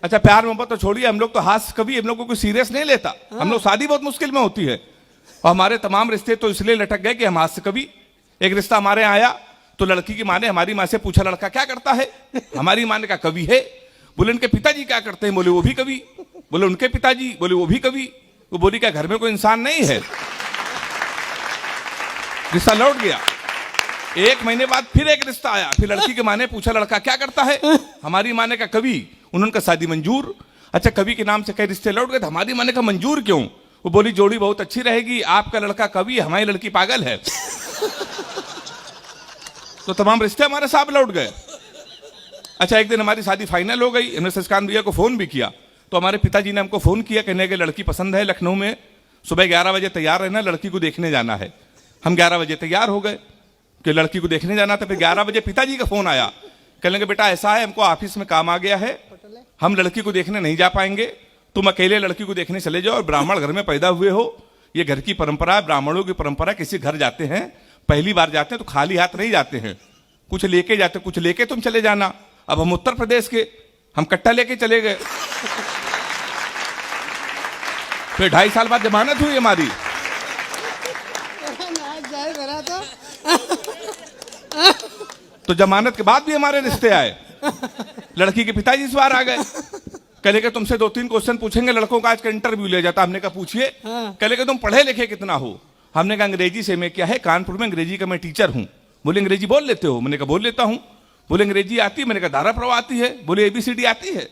अच्छा प्यार मोहब्बत तो छोड़िए, हम लोग तो हास्य कभी हम लोग को कोई सीरियस नहीं लेता। हम लोग शादी बहुत मुश्किल में होती है और हमारे तमाम रिश्ते तो इसलिए लटक गए कि हम हास्य कभी। एक रिश्ता हमारे यहाँ आया तो लड़की की माँ ने हमारी माँ से पूछा लड़का क्या करता है। हमारी माँ ने कहा कवि है। बोले उनके पिताजी क्या करते हैं। बोले वो भी कवि। बोले उनके पिताजी। बोले वो भी कवि। वो बोली क्या घर में कोई इंसान नहीं है। रिश्ता लौट गया। एक महीने बाद फिर एक रिश्ता आया। फिर लड़की की माँ ने पूछा लड़का क्या करता है। हमारी माँ ने कहा कवि। उन्होंने शादी मंजूर। अच्छा कवि के नाम से कई रिश्ते लौट गए। हमारी माँ ने कहा मंजूर क्यों। वो बोली जोड़ी बहुत अच्छी रहेगी, आपका लड़का कवि, हमारी लड़की पागल है। तो तमाम रिश्ते हमारे साथ लौट गए। अच्छा एक दिन हमारी शादी फाइनल हो गई। हमने शशिकांत भैया को फोन भी किया तो हमारे पिताजी ने हमको फोन किया, कहने के लड़की पसंद है लखनऊ में, सुबह 11 बजे तैयार रहना, लड़की को देखने जाना है। हम 11 बजे तैयार हो गए कि लड़की को देखने जाना था। फिर 11 बजे पिताजी का फोन आया, कहने के बेटा ऐसा है हमको ऑफिस में काम आ गया है, हम लड़की को देखने नहीं जा पाएंगे, तुम अकेले लड़की को देखने चले जाओ। और ब्राह्मण घर में पैदा हुए हो, ये घर की परंपरा है, ब्राह्मणों की परंपरा, किसी घर जाते हैं पहली बार जाते हैं तो खाली हाथ नहीं जाते हैं, कुछ लेके जाते, कुछ लेके तुम चले जाना। अब हम उत्तर प्रदेश के, हम कट्टा लेके चले गए। फिर 2.5 साल बाद जमानत हुई हमारी। तो जमानत के बाद भी हमारे रिश्ते आए। लड़की के पिताजी इस बार आ गए, कहले कि तुमसे 2-3 क्वेश्चन पूछेंगे, लड़कों का आज का इंटरव्यू ले जाता। हमने कहा पूछिए। कहले कि तुम पढ़े लिखे कितना हो। हमने कहा अंग्रेजी से मैं क्या है, कानपुर में अंग्रेजी का मैं टीचर हूं। बोले अंग्रेजी बोल लेते हो। मैंने कहा बोल लेता हूं। बोले अंग्रेजी आती है। मैंने कहा धारा प्रवाह आती है। बोले ABCD आती है।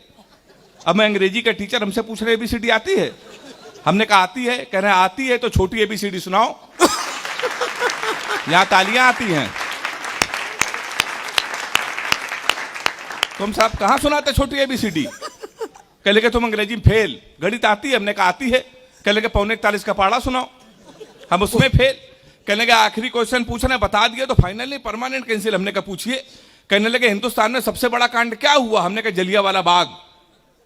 अब मैं अंग्रेजी का टीचर, हमसे पूछ रहे ABCD आती है। हमने कहा आती है। कह रहे आती है तो छोटी ABCD सुनाओ। यहां तालियां आती हैं। तुम साहब कहां सुनाते छोटी ABCD। कह लेके तुम अंग्रेजी में फेल। गणित आती है। हमने कहा आती है। कह लेके 41 का पहाड़ा सुनाओ। हम उसमें फेल। कहने लगे आखिरी क्वेश्चन पूछना, बता दिया तो फाइनली परमानेंट कैंसिल। हमने कहा पूछिए। कहने लगे हिंदुस्तान में सबसे बड़ा कांड क्या हुआ। हमने कहा जलियांवाला बाग।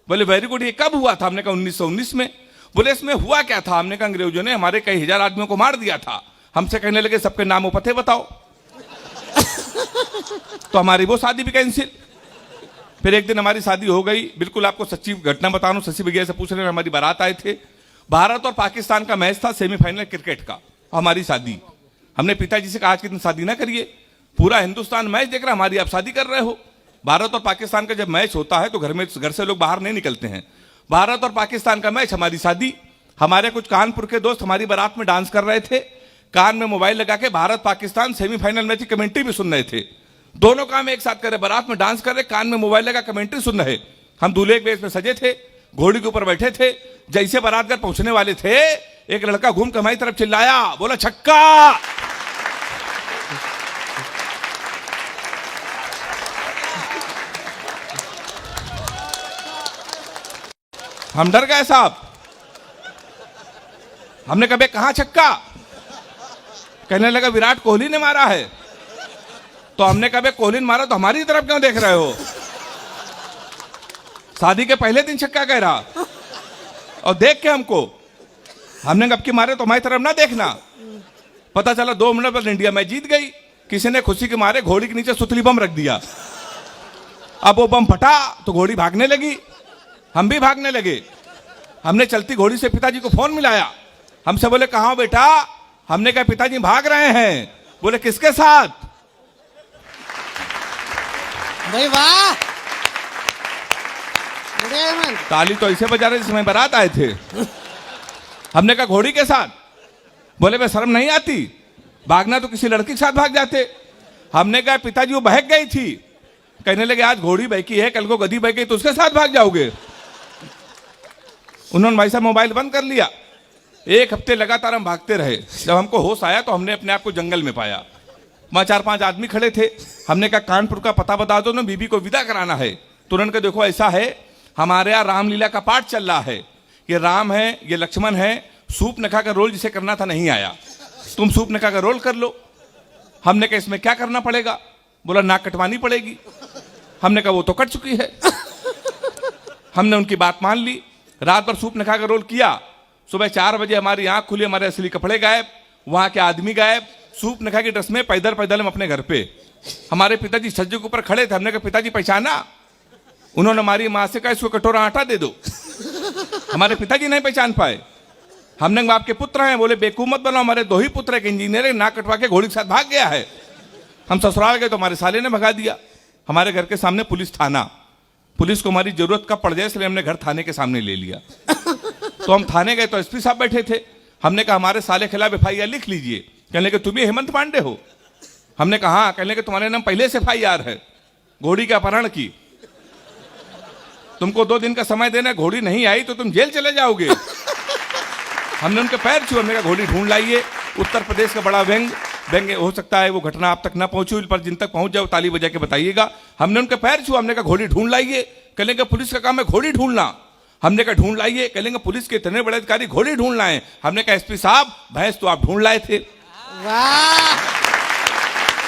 बोले वेरी गुड, ये कब हुआ था। हमने कहा 1919 में। बोले इसमें हुआ क्या था। हमने कहा अंग्रेजों ने हमारे कई हजार आदमियों को मार दिया था। हमसे कहने लगे सबके नाम और पते बताओ। तो हमारी वो शादी भी कैंसिल। फिर एक दिन हमारी शादी हो गई, बिल्कुल आपको सच्ची घटना बता रहा हूं। शशि भैया से पूछ रहे हैं, हमारी बारात आए थे, भारत और पाकिस्तान का मैच था, सेमीफाइनल क्रिकेट का। हमारी शादी, हमने पिताजी से कहा आज के दिन शादी ना करिए, पूरा हिंदुस्तान मैच देख रहा, हमारी आप शादी कर रहे हो। भारत और पाकिस्तान का जब मैच होता है तो घर से लोग बाहर नहीं निकलते हैं। भारत और पाकिस्तान का मैच, हमारी शादी। हमारे कुछ कानपुर के दोस्त हमारी बारात में डांस कर रहे थे, कान में मोबाइल लगा के भारत पाकिस्तान सेमीफाइनल मैच की कमेंट्री भी सुन रहे थे। दोनों काम एक साथ करे, बारात में डांस कर रहे, कान में मोबाइल लगा कमेंट्री सुन रहे। हम दूल्हे के वेश में सजे थे, घोड़ी के ऊपर बैठे थे। जैसे बारात घर पहुंचने वाले थे, एक लड़का घूम कर हमारी तरफ चिल्लाया, बोला छक्का। हम डर गए साहब। हमने कहा कहां छक्का। कहने लगा विराट कोहली ने मारा है। तो हमने कहा कोहली ने मारा तो हमारी तरफ क्यों देख रहे हो। शादी के पहले दिन छक्का कह रहा और देख के हमको, हमने अब की मारे तो हमारी तरफ ना देखना। पता चला 2 मिनट बाद इंडिया मैच जीत गई। किसी ने खुशी के मारे घोड़ी के नीचे सुतली बम रख दिया। अब वो बम फटा तो घोड़ी भागने लगी, हम भी भागने लगे। हमने चलती घोड़ी से पिताजी को फोन मिलाया। हमसे बोले कहां हो बेटा। हमने कहा पिताजी भाग रहे हैं। बोले किसके साथ। भाई वाह, ताली तो ऐसे बजा रहे जिसमें बारात आए थे। हमने कहा घोड़ी के साथ। बोले बे शर्म नहीं आती, भागना तो किसी लड़की के साथ भाग जाते। हमने कहा पिताजी वो बहक गई थी। कहने लगे आज घोड़ी बहकी है, कल को गधी बहक गई तो उसके साथ भाग जाओगे। उन्होंने भाई साहब मोबाइल बंद कर लिया। 1 हफ्ते लगातार हम भागते रहे। जब हमको होश आया तो हमने अपने आप को जंगल में पाया। वहां 4-5 आदमी खड़े थे। हमने कहा कानपुर का पता बता दो ना, बीबी को विदा कराना है। तुरंत के देखो ऐसा है, हमारे यहाँ रामलीला का पाठ चल रहा है, ये राम है, ये लक्ष्मण है, सूप नखा का रोल जिसे करना था नहीं आया, तुम सूप नखा का रोल कर लो। हमने कहा इसमें क्या करना पड़ेगा। बोला नाक कटवानी पड़ेगी। हमने कहा वो तो कट चुकी है। हमने उनकी बात मान ली। रात भर सूप नखा का रोल किया। सुबह 4 बजे हमारी आंख खुली, हमारे असली कपड़े गायब, वहां के आदमी गायब, सूप नखा की ड्रेस में पैदल पैदल हम अपने घर पे। हमारे पिताजी सज्जे के ऊपर खड़े थे। हमने कहा पिताजी पहचाना। उन्होंने हमारी माँ से कहा इसको कटोरा आटा दे दो। हमारे पिताजी नहीं पहचान पाए। हमने कहा आपके पुत्र हैं, बोले बेवकूफ मत बनाओ, हमारे 2 ही पुत्र, एक इंजीनियर है, नाक कटवा के घोड़ी के साथ भाग गया है। हम ससुराल गए तो हमारे साले ने भगा दिया। हमारे घर के सामने पुलिस थाना, पुलिस को हमारी जरूरत कब पड़ जाए इसलिए हमने घर थाने के सामने ले लिया। तो हम थाने गए तो एसपी साहब बैठे थे। हमने कहा हमारे साले खिलाफ FIR लिख लीजिए। कहने के तुम ही हेमंत पांडे हो? हमने कहा हाँ। कहने के तुम्हारे नाम पहले से FIR है घोड़ी के अपहरण की, तुमको 2 दिन का समय देना है, घोड़ी नहीं आई तो तुम जेल चले जाओगे। हमने उनके पैर छुए, हमने कहा घोड़ी ढूंढ लाइए। उत्तर प्रदेश का बड़ा व्यंग हो सकता है वो घटना आप तक ना पहुंची, पर जिन तक पहुंच जाओ ताली बजा के बताइएगा। हमने उनके पैर छुआ, हमने कहा घोड़ी ढूंढ लाइए। कहने का पुलिस का काम है घोड़ी ढूंढना। हमने कहा ढूंढ लाइए। कहने पुलिस के इतने बड़े अधिकारी घोड़ी ढूंढ लाए। हमने कहा एसपी साहब भैंस तो आप ढूंढ लाए थे। वाह